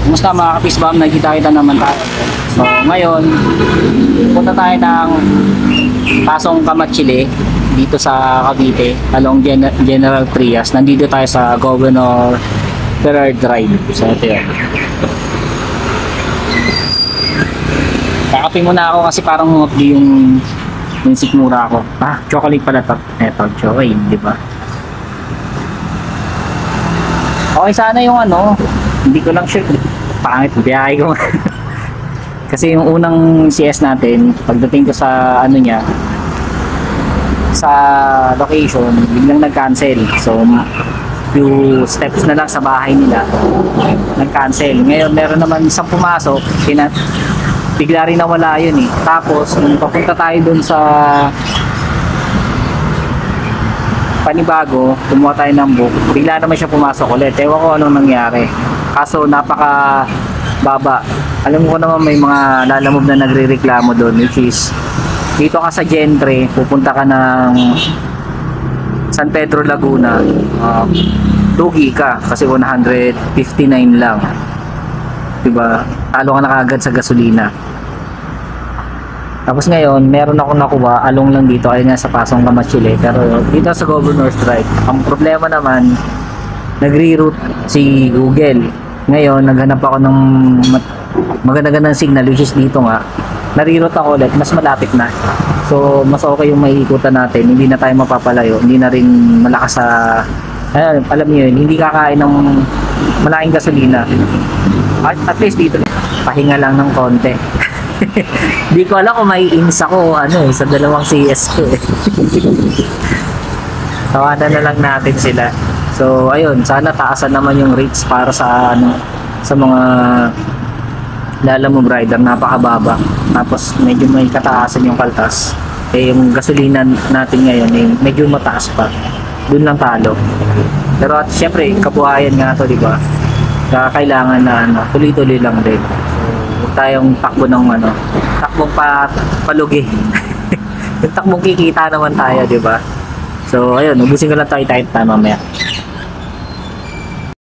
Kumusta mga kapisbam, nagkita-kita naman tayo. So ngayon, punta tayo ng Pasong Kamatsili dito sa Cavite along General Trias. Nandito tayo sa Governor Ferrer Drive. So ito yun. Kakape muna ako kasi parang humapdi yung sikmura ko. Chocolate pala to. Eto, chocolate, di ba? Okay sana yung ano, hindi ko lang sure. Pangit, biyahe ko. Kasi yung unang CS natin, pagdating ko sa ano niya, sa location, biglang nag-cancel. So, few steps na lang sa bahay nila, nag-cancel. Ngayon, meron naman isang pumasok, bigla rin nawala yun eh. Tapos, nung papunta tayo dun sa Panibago, kumuha tayo ng book, bigla naman siya pumasok ulit. Ewan ko anong nangyari. Kaso napaka baba. Alam ko naman may mga lalamove na nagre-reklamo doon, which is dito ka sa Gentre, pupunta ka ng San Pedro Laguna, lugi ka kasi 159 lang, diba? Talo ka na kagad sa gasolina. Tapos ngayon, meron ako nakuha along lang dito ay nga sa Pasong Kamatsili, pero dito sa Governor's Drive. Ang problema naman, nagre-route si Google. Ngayon, naghanap ako ng maganda-gandang signal, which is dito nga. Nare-route ako ulit, mas malapit na. So, mas okay yung maiikutan natin. Hindi na tayo mapapalayo, hindi na rin malakas sa... alam niyo yun, hindi kakain ng malaking gasolina. At least dito, pahinga lang ng konti. Hindi ko alam kung maiinis ako sa dalawang CS ko eh. Tawanan na lang natin sila. So ayun, sana taasan naman yung rates para sa sa mga lalamove rider, napakababa. Tapos medyo may kataasan yung kaltas. Eh yung gasolina natin ngayon eh, medyo mataas pa. Doon lang talo. Pero at syempre, kabuhayan nga to, di ba? Kaya kailangan na tuloy-tuloy lang din. Huwag tayong takbo ng takbong palugi. Yung takbong kikita naman tayo, di ba? So ayun, ubusin ko lang tayo mamaya.